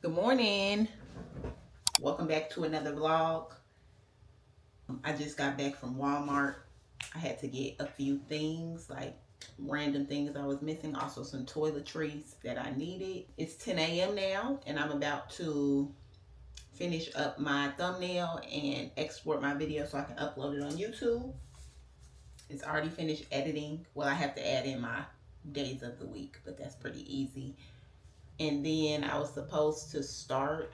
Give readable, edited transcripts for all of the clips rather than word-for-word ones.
Good morning. Welcome back to another vlog. I just got back from Walmart. I had to get a few things, like random things I was missing. Also some toiletries that I needed. It's 10 a.m. now and I'm about to finish up my thumbnail and export my video so I can upload it on YouTube. It's already finished editing. Well, I have to add in my days of the week, but that's pretty easy. And then I was supposed to start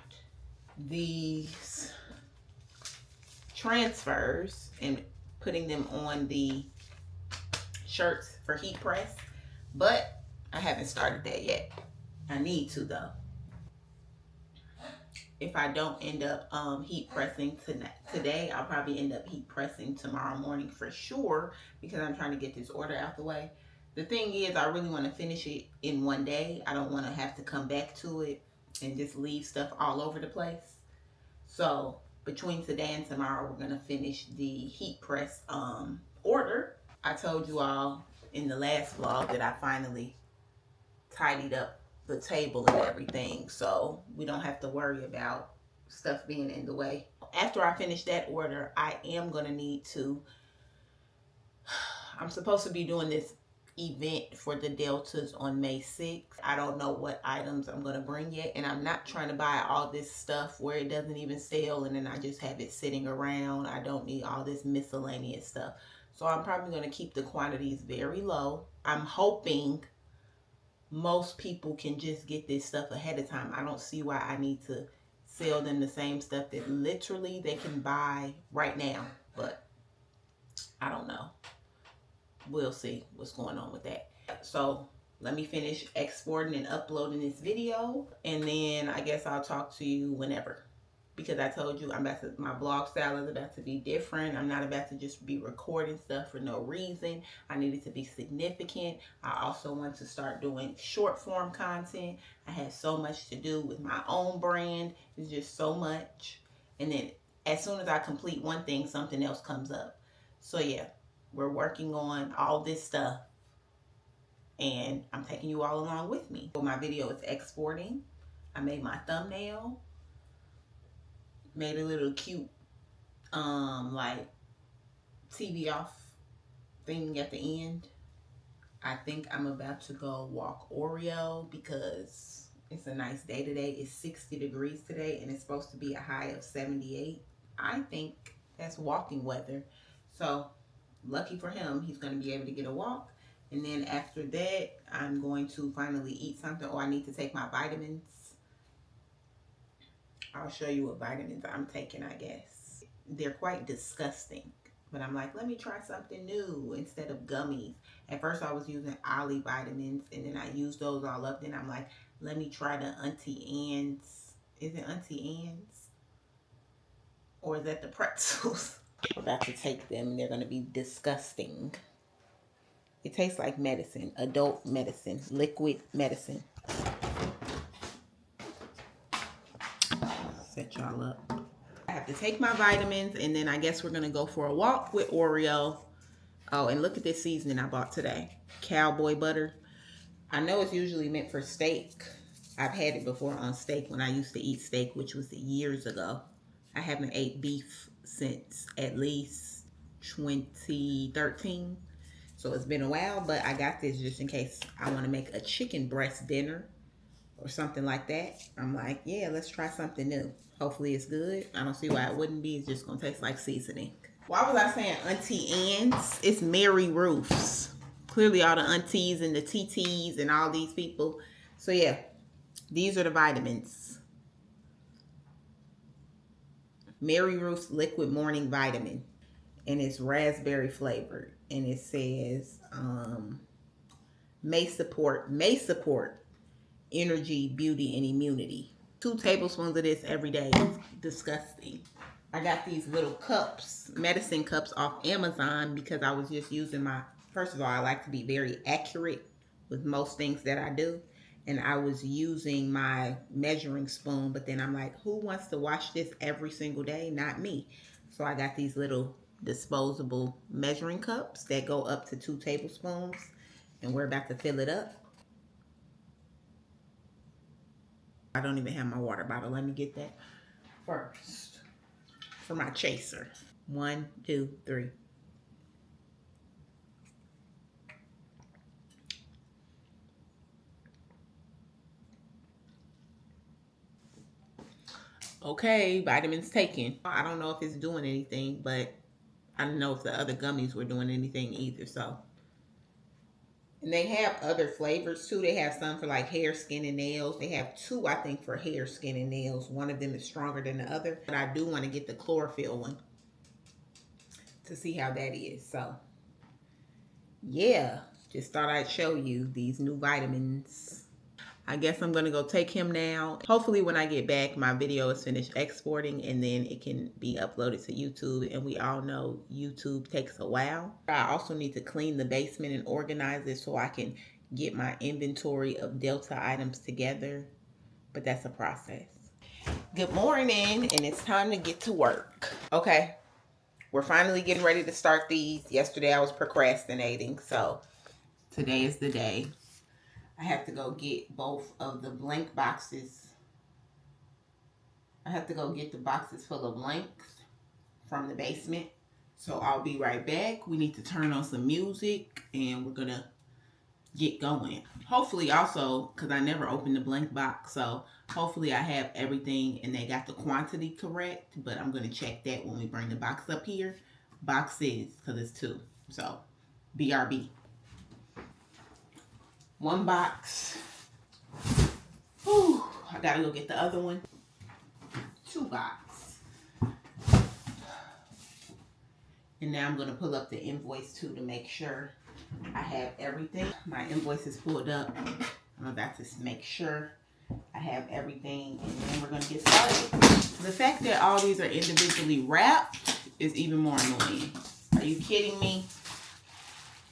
these transfers and putting them on the shirts for heat press, but I haven't started that yet. I need to though. If I don't end up heat pressing today, I'll probably end up heat pressing tomorrow morning for sure, because I'm trying to get this order out the way. The thing is, I really want to finish it in one day. I don't want to have to come back to it and just leave stuff all over the place. So between today and tomorrow, we're gonna finish the heat press order. I told you all in the last vlog that I finally tidied up the table and everything, so we don't have to worry about stuff being in the way. After I finish that order, I am gonna need to, I'm supposed to be doing this event for the Deltas on May 6th. I don't know what items I'm gonna bring yet, and I'm not trying to buy all this stuff where it doesn't even sell and then I just have it sitting around. I don't need all this miscellaneous stuff. So I'm probably gonna keep the quantities very low. I'm hoping most people can just get this stuff ahead of time. I don't see why I need to sell them the same stuff that literally they can buy right now, but I don't know. We'll see what's going on with that. So let me finish exporting and uploading this video, and then I guess I'll talk to you whenever, because I told you my vlog style is about to be different. I'm not about to just be recording stuff for no reason. I need it to be significant. I also want to start doing short form content. I have so much to do with my own brand. It's just so much. And then as soon as I complete one thing, something else comes up. So yeah, we're working on all this stuff, and I'm taking you all along with me. So my video is exporting. I made my thumbnail, made a little cute like TV off thing at the end. I think I'm about to go walk Oreo because it's a nice day today. It's 60 degrees today and it's supposed to be a high of 78. I think that's walking weather. So lucky for him, he's going to be able to get a walk. And then after that, I'm going to finally eat something. Oh, I need to take my vitamins. I'll show you what vitamins I'm taking, I guess. They're quite disgusting, but I'm like, let me try something new instead of gummies. At first I was using Ollie vitamins, and then I used those all up. Then I'm like, let me try the Auntie Anne's. Is it Auntie Anne's? Or is that the pretzels? I'm about to take them. They're going to be disgusting. It tastes like medicine, adult medicine, liquid medicine. Set y'all up. I have to take my vitamins, and then I guess we're gonna go for a walk with Oreo. Oh, and look at this seasoning I bought today. Cowboy butter. I know it's usually meant for steak. I've had it before on steak when I used to eat steak, which was years ago. I haven't ate beef since at least 2013. So it's been a while, but I got this just in case I want to make a chicken breast dinner or something like that. I'm like, yeah, let's try something new. Hopefully it's good. I don't see why it wouldn't be. It's just gonna taste like seasoning. Why was I saying Auntie Anne's? It's Mary Ruth's. Clearly all the aunties and the TTs and all these people. So yeah, these are the vitamins. Mary Ruth's liquid morning vitamin. And it's raspberry flavored. And it says may support energy, beauty, and immunity. 2 tablespoons of this every day. It's disgusting. I got these little cups, medicine cups off Amazon, because I was just using my, first of all, I like to be very accurate with most things that I do. And I was using my measuring spoon, but then I'm like, who wants to wash this every single day? Not me. So I got these little disposable measuring cups that go up to 2 tablespoons. And we're about to fill it up. I don't even have my water bottle. Let me get that first for my chaser. 1, 2, 3. Okay, vitamins taken. I don't know if it's doing anything, but I don't know if the other gummies were doing anything either. So, and they have other flavors too. They have some for like hair, skin, and nails. They have 2, I think, for hair, skin, and nails. One of them is stronger than the other, but I do want to get the chlorophyll one to see how that is. So, yeah, just thought I'd show you these new vitamins. I guess I'm gonna go take him now. Hopefully when I get back, my video is finished exporting and then it can be uploaded to YouTube. And we all know YouTube takes a while. I also need to clean the basement and organize it so I can get my inventory of Delta items together. But that's a process. Good morning, and it's time to get to work. Okay, we're finally getting ready to start these. Yesterday I was procrastinating, so today is the day. I have to go get both of the blank boxes. I have to go get the boxes full of blanks from the basement. So I'll be right back. We need to turn on some music and we're gonna get going. Hopefully also, because I never opened the blank box, so hopefully I have everything and they got the quantity correct, but I'm gonna check that when we bring the box up here. Boxes, because it's 2. So BRB. 1 box. Whew, I gotta go get the other one. 2 box. And now I'm gonna pull up the invoice too to make sure I have everything. My invoice is pulled up. I'm about to make sure I have everything and then we're gonna get started. The fact that all these are individually wrapped is even more annoying. Are you kidding me?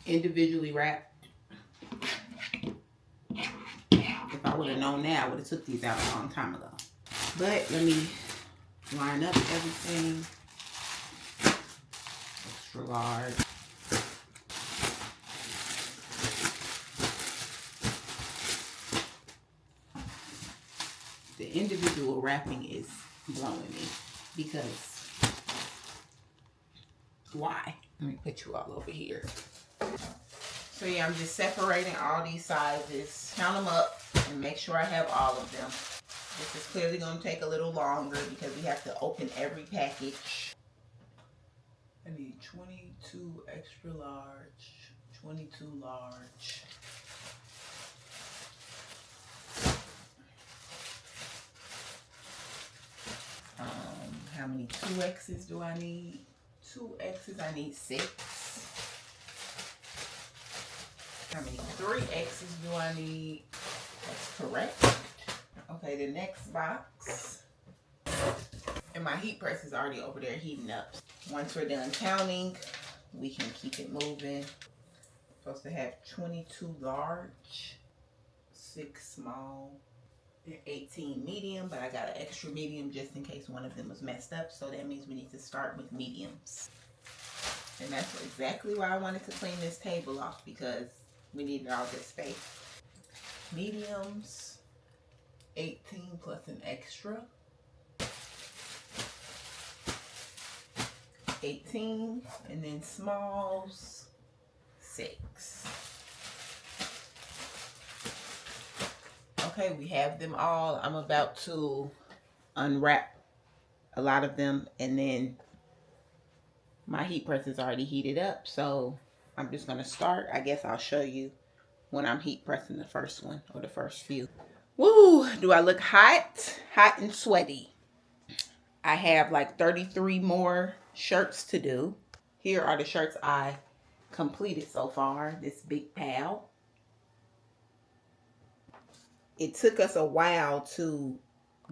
Individually wrapped. If I would have known that, I would have took these out a long time ago. But let me line up everything. Extra large. The individual wrapping is blowing me because why? Let me put you all over here. So yeah, I'm just separating all these sizes, count them up, and make sure I have all of them. This is clearly going to take a little longer because we have to open every package. I need 22 extra large, 22 large. How many 2X's do I need? 2X's, I need 6. How many 3X's do I need? That's correct. Okay, the next box. And my heat press is already over there heating up. Once we're done counting, we can keep it moving. Supposed to have 22 large, 6 small, and 18 medium, but I got an extra medium just in case one of them was messed up. So that means we need to start with mediums. And that's exactly why I wanted to clean this table off, because we needed all this space. Mediums, 18 plus an extra. 18, and then smalls, 6. Okay, we have them all. I'm about to unwrap a lot of them, and then my heat press is already heated up, so I'm just going to start. I guess I'll show you when I'm heat pressing the first one or the first few. Woo! Do I look hot? Hot and sweaty. I have like 33 more shirts to do. Here are the shirts I completed so far, this big pile. It took us a while to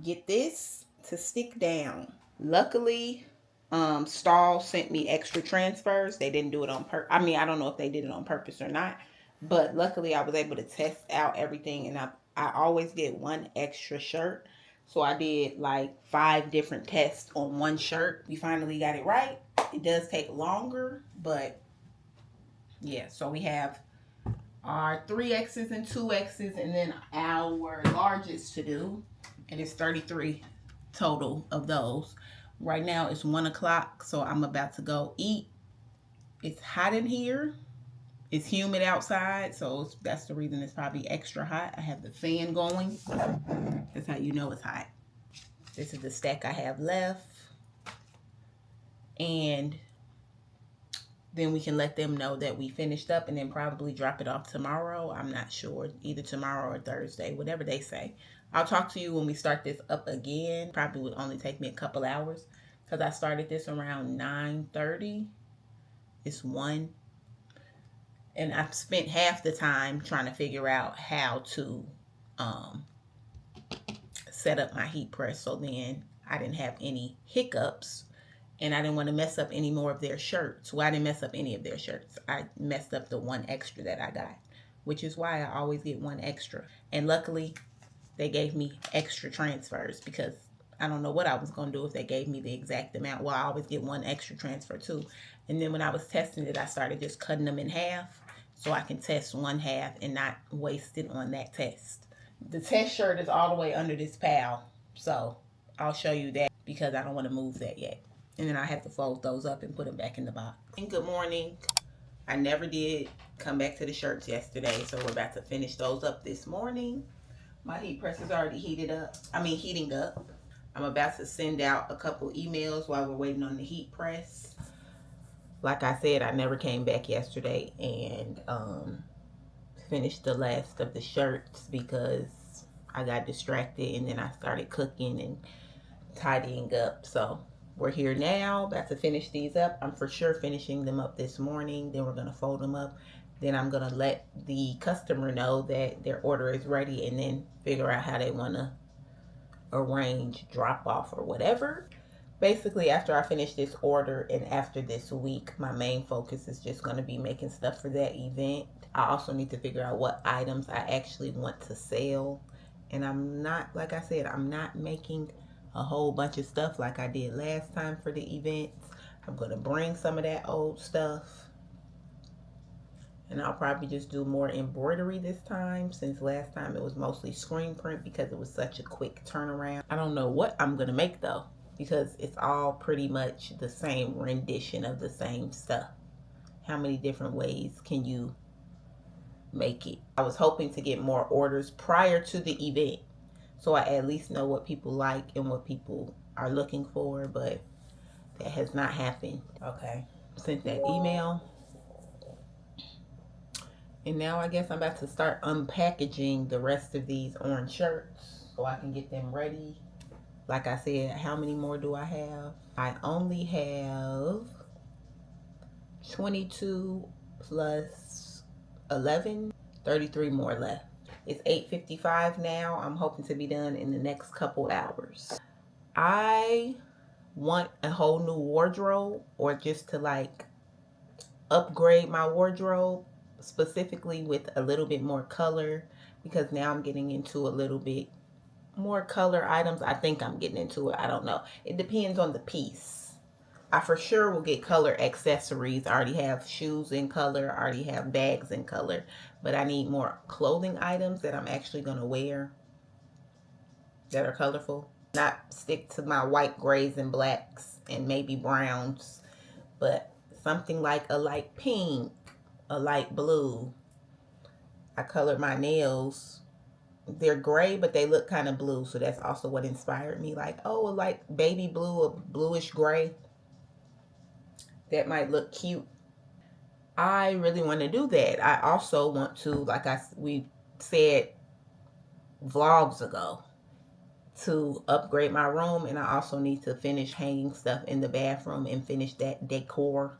get this to stick down. Luckily, Stahl sent me extra transfers. They didn't do it on purpose. I mean, I don't know if they did it on purpose or not, but luckily I was able to test out everything, and I always get 1 extra shirt. So I did like 5 different tests on 1 shirt. We finally got it right. It does take longer, but yeah, so we have our 3X's and 2X's and then our largest to do. And it's 33 total of those. Right now it's 1 o'clock, so I'm about to go eat. It's hot in here. It's humid outside, so that's the reason it's probably extra hot. I have the fan going. That's how you know it's hot. This is the stack I have left. And then we can let them know that we finished up and then probably drop it off tomorrow. I'm not sure. Either tomorrow or Thursday, whatever they say. I'll talk to you when we start this up again. Probably would only take me a couple hours because I started this around 9:30. It's 1. And I've spent half the time trying to figure out how to set up my heat press so then I didn't have any hiccups and I didn't want to mess up any more of their shirts. Well, I didn't mess up any of their shirts. I messed up the 1 extra that I got, which is why I always get 1 extra. And luckily, they gave me extra transfers because I don't know what I was going to do if they gave me the exact amount. Well, I always get 1 extra transfer too. And then when I was testing it, I started just cutting them in half so I can test 1 half and not waste it on that test. The test shirt is all the way under this pile, so I'll show you that because I don't want to move that yet. And then I have to fold those up and put them back in the box. Good morning. I never did come back to the shirts yesterday, so we're about to finish those up this morning. My heat press is already heating up. I'm about to send out a couple emails while we're waiting on the heat press. Like I said, I never came back yesterday and finished the last of the shirts because I got distracted and then I started cooking and tidying up. So we're here now, about to finish these up. I'm for sure finishing them up this morning. Then we're going to fold them up. Then I'm going to let the customer know that their order is ready and then figure out how they want to arrange drop off or whatever. Basically, after I finish this order and after this week, my main focus is just going to be making stuff for that event. I also need to figure out what items I actually want to sell. And I'm not, like I said, I'm not making a whole bunch of stuff like I did last time for the events. I'm going to bring some of that old stuff. And I'll probably just do more embroidery this time, since last time it was mostly screen print because it was such a quick turnaround. I don't know what I'm going to make though, because it's all pretty much the same rendition of the same stuff. How many different ways can you make it? I was hoping to get more orders prior to the event, so I at least know what people like and what people are looking for, but that has not happened. Okay, sent that email. And now I guess I'm about to start unpackaging the rest of these orange shirts so I can get them ready. Like I said, how many more do I have? I only have 22 plus 11, 33 more left. It's 8:55 now. I'm hoping to be done in the next couple hours. I want a whole new wardrobe, or just to like upgrade my wardrobe, specifically with a little bit more color, because now I'm getting into a little bit more color items. I think I'm getting into it. I don't know. It depends on the piece. I for sure will get color accessories. I already have shoes in color. I already have bags in color. But I need more clothing items that I'm actually going to wear that are colorful. Not stick to my white, grays, and blacks, and maybe browns. But something like a light pink, a light blue. I colored my nails. They're gray, but they look kind of blue. So that's also what inspired me. Like, oh, a light baby blue, a bluish gray. That might look cute. I really want to do that. I also want to, like we said vlogs ago, to upgrade my room. And I also need to finish hanging stuff in the bathroom and finish that decor.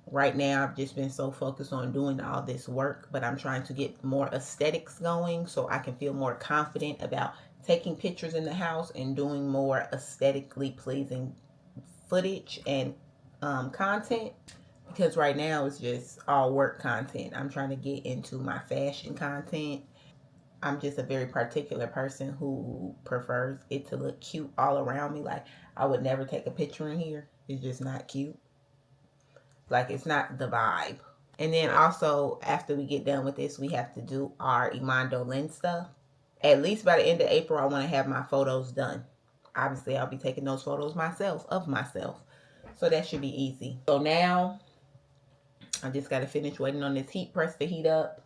Right now, I've just been so focused on doing all this work, but I'm trying to get more aesthetics going so I can feel more confident about taking pictures in the house and doing more aesthetically pleasing footage and content. Because right now it's just all work content. I'm trying to get into my fashion content. I'm just a very particular person who prefers it to look cute all around me. Like, I would never take a picture in here. It's just not cute. Like, it's not the vibe. And then also, after we get done with this, we have to do our imani lens stuff. At least by the end of April, I want to have my photos done. Obviously, I'll be taking those photos myself, of myself. So that should be easy. So now, I just got to finish waiting on this heat press to heat up.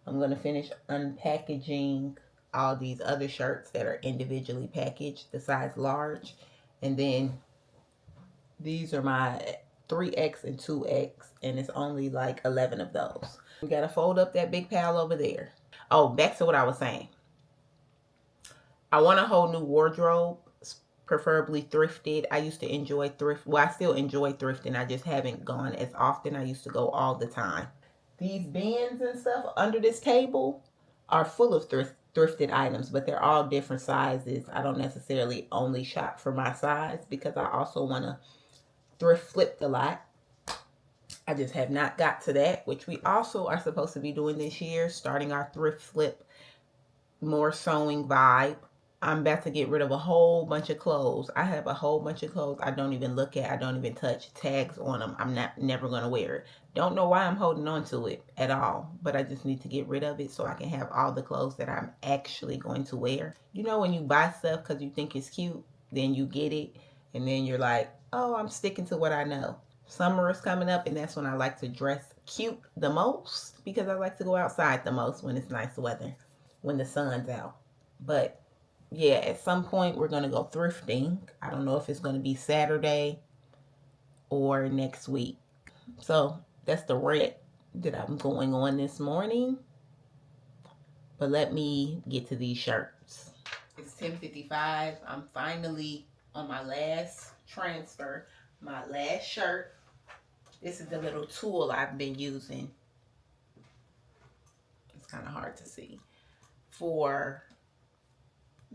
I'm going to finish unpackaging all these other shirts that are individually packaged, the size large. And then these are my 3X and 2X, and it's only like 11 of those. We got to fold up that big pile over there. Oh, back to what I was saying. I want a whole new wardrobe, preferably thrifted. I used to enjoy thrift. Well, I still enjoy thrifting. I just haven't gone as often. I used to go all the time. These bins and stuff under this table are full of thrifted items, but they're all different sizes. I don't necessarily only shop for my size because I also want to thrift flip a lot. I just have not got to that, which we also are supposed to be doing this year, starting our thrift flip, more sewing vibe. I'm about to get rid of a whole bunch of clothes. I have a whole bunch of clothes I don't even look at. I don't even touch tags on them. I'm never going to wear it. Don't know why I'm holding on to it at all, but I just need to get rid of it so I can have all the clothes that I'm actually going to wear. You know when you buy stuff because you think it's cute, then you get it, and then you're like, oh, I'm sticking to what I know. Summer is coming up, and that's when I like to dress cute the most because I like to go outside the most when it's nice weather, when the sun's out. But yeah, at some point we're going to go thrifting. I don't know if it's going to be Saturday or next week. So that's the rant that I'm going on this morning. But let me get to these shirts. It's 10:55. I'm finally on my last transfer, my last shirt. This is the little tool I've been using. It's kind of hard to see. For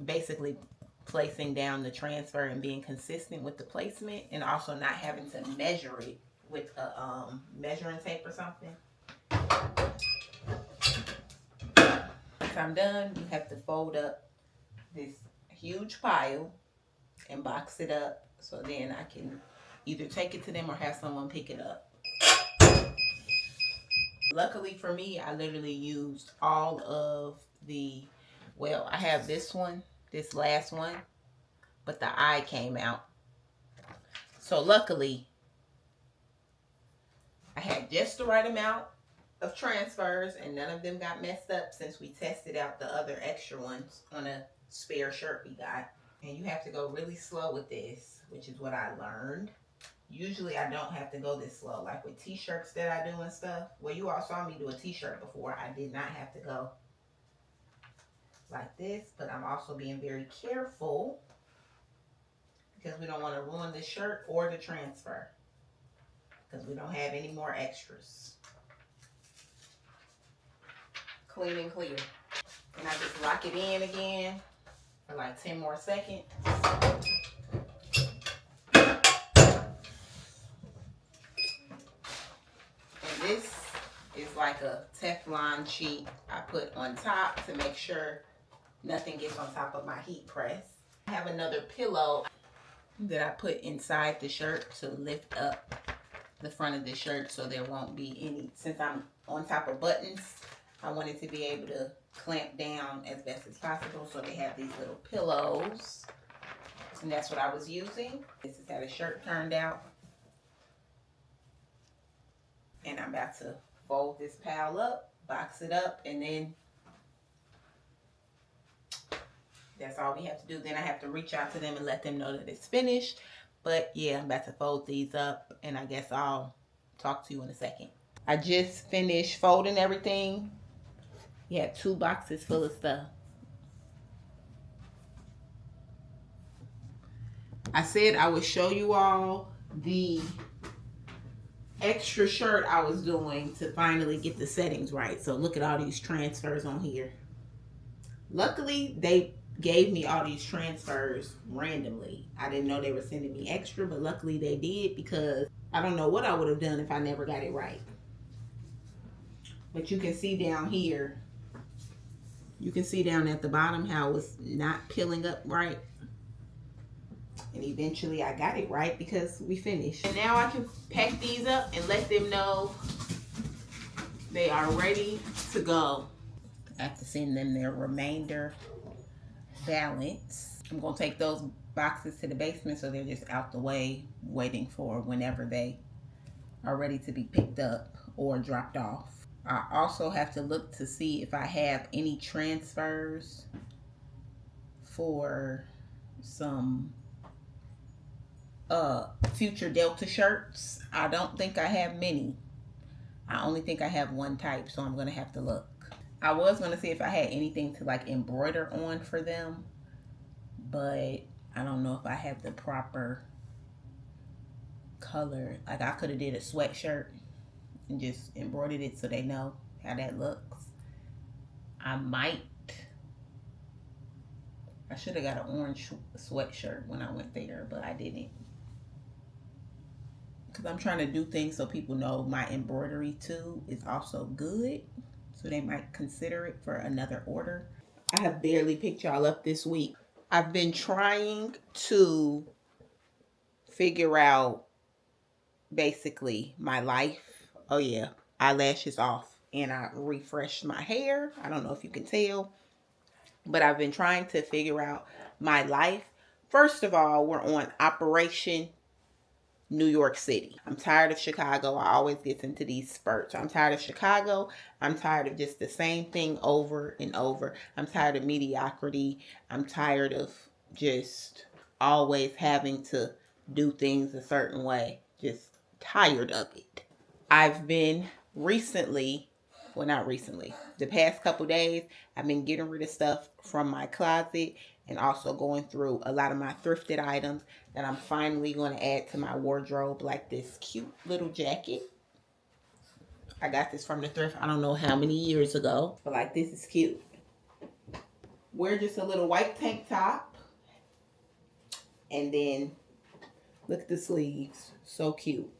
basically placing down the transfer and being consistent with the placement, and also not having to measure it with a measuring tape or something. Once I'm done, you have to fold up this huge pile and box it up so then I can either take it to them or have someone pick it up. Luckily for me, I literally used all of the, well, I have this one, this last one, but the eye came out. So luckily, I had just the right amount of transfers and none of them got messed up since we tested out the other extra ones on a spare shirt we got. And you have to go really slow with this, which is what I learned. Usually I don't have to go this slow, like with t-shirts that I do and stuff. Well, you all saw me do a t-shirt before. I did not have to go like this, but I'm also being very careful because we don't want to ruin the shirt or the transfer because we don't have any more extras. Clean and clear. And I just lock it in again for like 10 more seconds. And this is like a Teflon sheet I put on top to make sure nothing gets on top of my heat press. I have another pillow that I put inside the shirt to lift up the front of the shirt so there won't be any, since I'm on top of buttons, I wanted to be able to clamp down as best as possible, so they have these little pillows, and that's what I was using. This is how the shirt turned out, and I'm about to fold this pile up, box it up, and then that's all we have to do. Then I have to reach out to them and let them know that it's finished. But yeah, I'm about to fold these up, and I guess I'll talk to you in a second. I just finished folding everything. Yeah, 2 boxes full of stuff. I said I would show you all the extra shirt I was doing to finally get the settings right. So look at all these transfers on here. Luckily, they gave me all these transfers randomly. I didn't know they were sending me extra, but luckily they did, because I don't know what I would have done if I never got it right. But you can see down here, you can see down at the bottom how it was not peeling up right. And eventually I got it right because we finished. And now I can pack these up and let them know they are ready to go. I have to send them their remainder balance. I'm going to take those boxes to the basement so they're just out the way, waiting for whenever they are ready to be picked up or dropped off. I also have to look to see if I have any transfers for some future Delta shirts. I don't think I have many. I only think I have one type, so I'm going to have to look. I was going to see if I had anything to like embroider on for them, but I don't know if I have the proper color. Like I could have did a sweatshirt and just embroidered it so they know how that looks. I should have got an orange sweatshirt when I went there, but I didn't. Because I'm trying to do things so people know my embroidery too is also good. So they might consider it for another order. I have barely picked y'all up this week. I've been trying to figure out basically my life. Oh yeah, eyelashes off. And I refreshed my hair. I don't know if you can tell. But I've been trying to figure out my life. First of all, we're on Operation New York City. I'm tired of Chicago. I always get into these spurts. I'm tired of Chicago. I'm tired of just the same thing over and over. I'm tired of mediocrity. I'm tired of just always having to do things a certain way. Just tired of it. I've been the past couple days, I've been getting rid of stuff from my closet and also going through a lot of my thrifted items that I'm finally going to add to my wardrobe, like this cute little jacket. I got this from the thrift, I don't know how many years ago, but like this is cute. Wear just a little white tank top, and then look at the sleeves, so cute.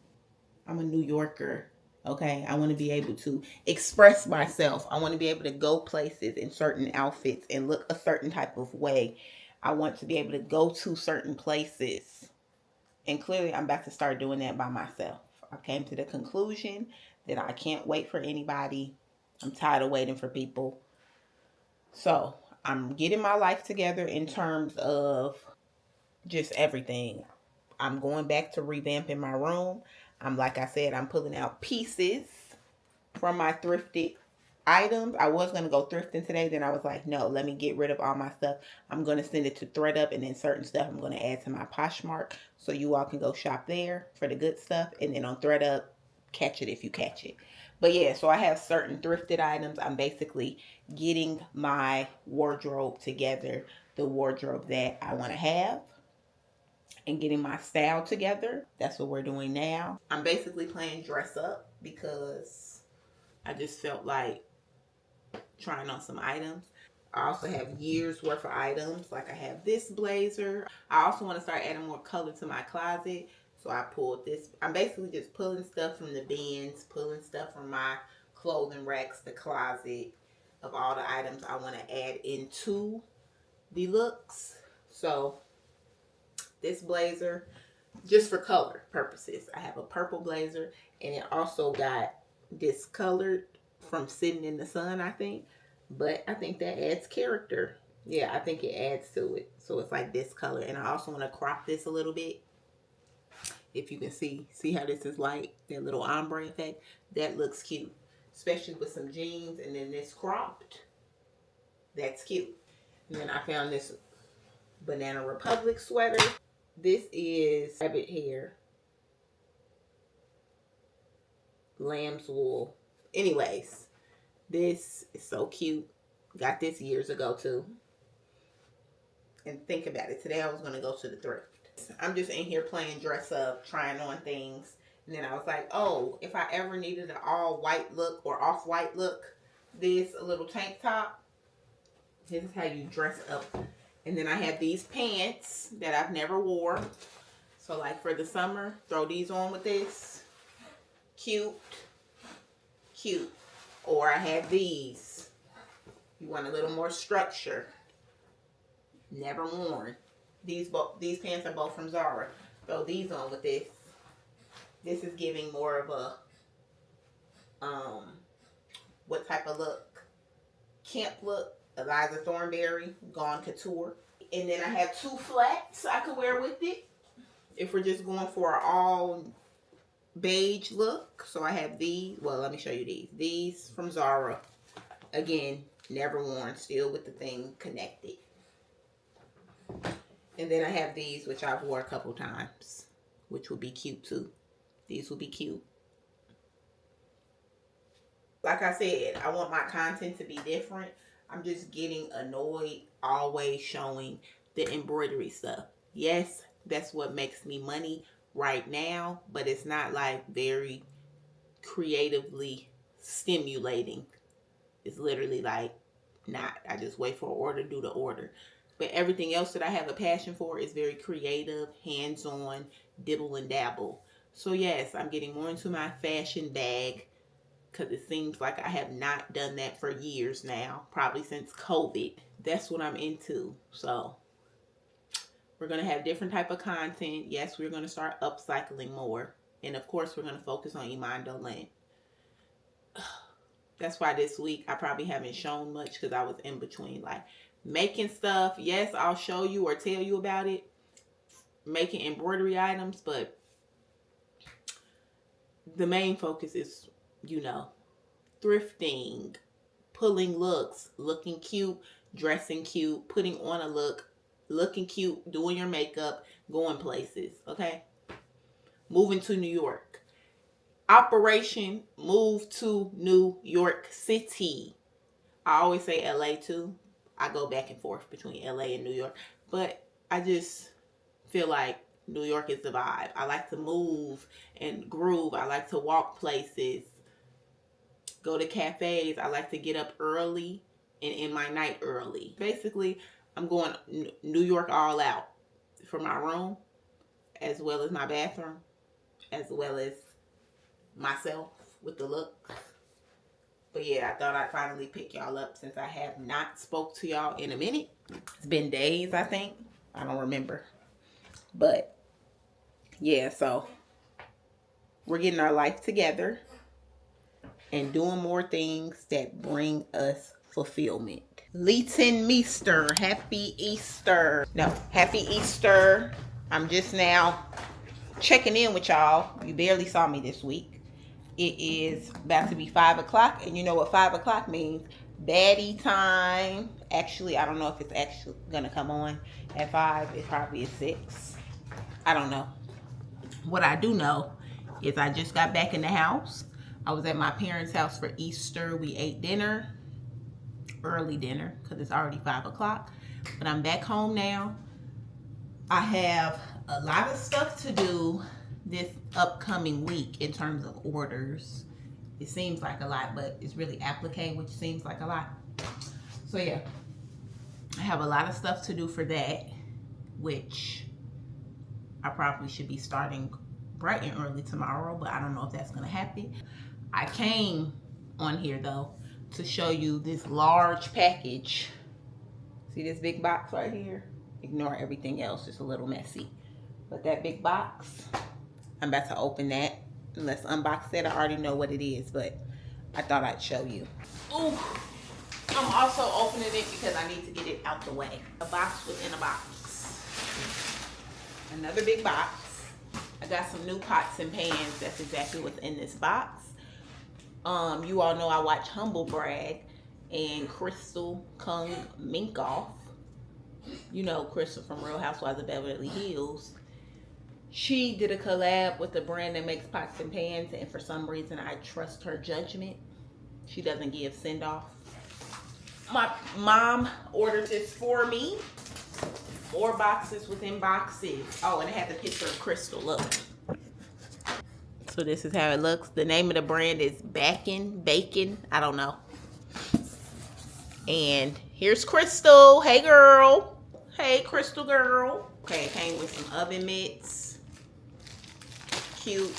I'm a New Yorker. Okay, I want to be able to express myself. I want to be able to go places in certain outfits and look a certain type of way. I want to be able to go to certain places. And clearly, I'm about to start doing that by myself. I came to the conclusion that I can't wait for anybody. I'm tired of waiting for people. So, I'm getting my life together in terms of just everything. I'm going back to revamping my room. Like I said, I'm pulling out pieces from my thrifted items. I was going to go thrifting today. Then I was like, no, let me get rid of all my stuff. I'm going to send it to ThredUp, and then certain stuff I'm going to add to my Poshmark. So you all can go shop there for the good stuff. And then on ThredUp, catch it if you catch it. But yeah, so I have certain thrifted items. I'm basically getting my wardrobe together. The wardrobe that I want to have. And getting my style together. That's what we're doing now. I'm basically playing dress up because I just felt like trying on some items. I also have years worth of items. Like I have this blazer. I also want to start adding more color to my closet. So I pulled this. I'm basically just pulling stuff from the bins, pulling stuff from my clothing racks, the closet, of all the items I want to add into the looks. So this blazer, just for color purposes, I have a purple blazer, and it also got discolored from sitting in the sun, I think. But I think that adds character. Yeah, I think it adds to it. So it's like this color. And I also want to crop this a little bit. If you can see how this is like that little ombre effect. That looks cute. Especially with some jeans and then this cropped. That's cute. And then I found this Banana Republic sweater. This is rabbit hair, lamb's wool. Anyways, this is so cute. Got this years ago too. And think about it. Today I was going to go to the thrift. I'm just in here playing dress up, trying on things. And then I was like, oh, if I ever needed an all white look or off white look, this a little tank top. This is how you dress up. And then I have these pants that I've never wore. So like for the summer, throw these on with this. Cute. Cute. Or I have these. You want a little more structure. Never worn. These pants are both from Zara. Throw these on with this. This is giving more of a, what type of look? Camp look. Eliza Thornberry Gone Couture. And then I have 2 flats I could wear with it if we're just going for an all beige look. So I have these. Well, let me show you these. These from Zara. Again, never worn, still with the thing connected. And then I have these, which I've worn a couple times, which will be cute too. These will be cute. Like I said, I want my content to be different. I'm just getting annoyed always showing the embroidery stuff. Yes, that's what makes me money right now, but it's not like very creatively stimulating. It's literally like not. I just wait for an order, do the order. But everything else that I have a passion for is very creative, hands-on, dibble and dabble. So yes, I'm getting more into my fashion bag because it seems like I have not done that for years now, probably since COVID. That's what I'm into. So we're going to have different type of content. Yes, we're going to start upcycling more. And of course, we're going to focus on imani. That's why this week I probably haven't shown much because I was in between like making stuff. Yes, I'll show you or tell you about it. Making embroidery items, but the main focus is, you know, thrifting, pulling looks, looking cute, dressing cute, putting on a look, looking cute, doing your makeup, going places, okay? Moving to New York. Operation Move to New York City. I always say LA too. I go back and forth between LA and New York, but I just feel like New York is the vibe. I like to move and groove. I like to walk places, go to cafes. I like to get up early and end my night early. Basically, I'm going New York all out for my room, as well as my bathroom, as well as myself with the look. But yeah, I thought I'd finally pick y'all up since I have not spoke to y'all in a minute. It's been days, I think. I don't remember. But yeah, so we're getting our life together and doing more things that bring us fulfillment. Leighton Meester, happy Easter. No, happy Easter. I'm just now checking in with y'all. You barely saw me this week. It is about to be 5 o'clock, and you know what 5 o'clock means? Baddie time. Actually, I don't know if it's actually gonna come on at 5. It probably is 6. I don't know. What I do know is I just got back in the house. I was at my parents' house for Easter. We ate dinner, early dinner, because it's already 5 o'clock. But I'm back home now. I have a lot of stuff to do this upcoming week in terms of orders. It seems like a lot, but it's really applique, which seems like a lot. So yeah, I have a lot of stuff to do for that, which I probably should be starting bright and early tomorrow, but I don't know if that's gonna happen. I came on here though to show you this large package. See this big box right here? Ignore everything else, it's a little messy. But that big box, I'm about to open that. Let's unbox that. I already know what it is, but I thought I'd show you. Ooh, I'm also opening it because I need to get it out the way. A box within a box. Another big box. I got some new pots and pans. That's exactly what's in this box. You all know I watch Humble Brag and Crystal Kung Minkoff. You know Crystal from Real Housewives of Beverly Hills. She did a collab with a brand that makes pots and pans, and for some reason I trust her judgment. She doesn't give send-off. My mom ordered this for me. 4 boxes within boxes. Oh, and it had the picture of Crystal. Look. So this is how it looks. The name of the brand is Bacon. I don't know. And here's Crystal. Hey, girl. Hey, Crystal girl. Okay, it came with some oven mitts. Cute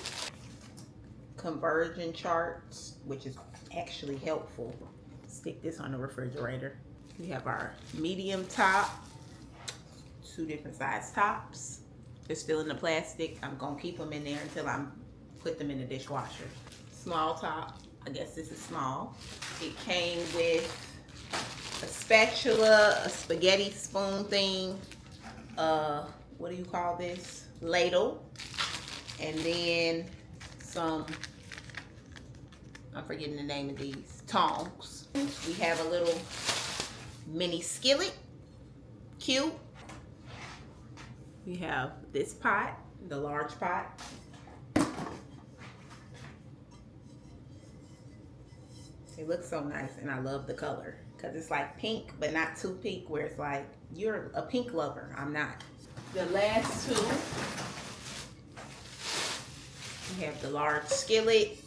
conversion charts, which is actually helpful. Stick this on the refrigerator. We have our medium top, 2 different size tops. They're still in the plastic. I'm gonna keep them in there until I put them in the dishwasher. Small top, I guess this is small. It came with a spatula, a spaghetti spoon thing, what do you call this? Ladle. And then some, I'm forgetting the name of these, tongs. We have a little mini skillet, cute. We have this pot, the large pot. It looks so nice, and I love the color because it's like pink, but not too pink where it's like, you're a pink lover. I'm not. The last two, we have the large skillet.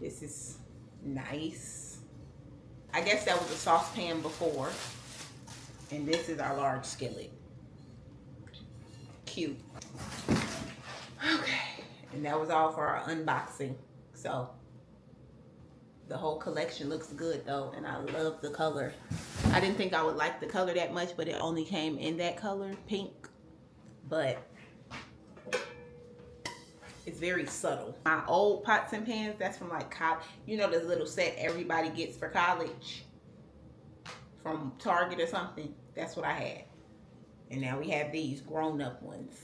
This is nice. I guess that was a saucepan before. And this is our large skillet. Cute. Okay. And that was all for our unboxing. So the whole collection looks good though, and I love the color. I didn't think I would like the color that much, but it only came in that color, pink. But it's very subtle. My old pots and pans, that's from like college. You know this little set everybody gets for college from Target or something? That's what I had. And now we have these grown-up ones.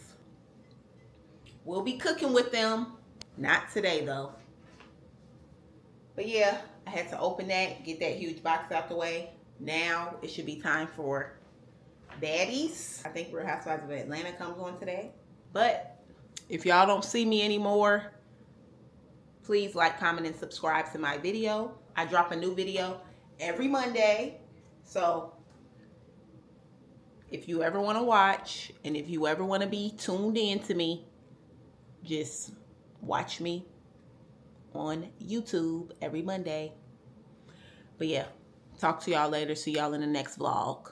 We'll be cooking with them. Not today though. But yeah, I had to open that, get that huge box out the way. Now it should be time for baddies. I think Real Housewives of Atlanta comes on today. But if y'all don't see me anymore, please like, comment, and subscribe to my video. I drop a new video every Monday. So if you ever want to watch, and if you ever want to be tuned in to me, just watch me on YouTube every Monday. But yeah, talk to y'all later. See y'all in the next vlog.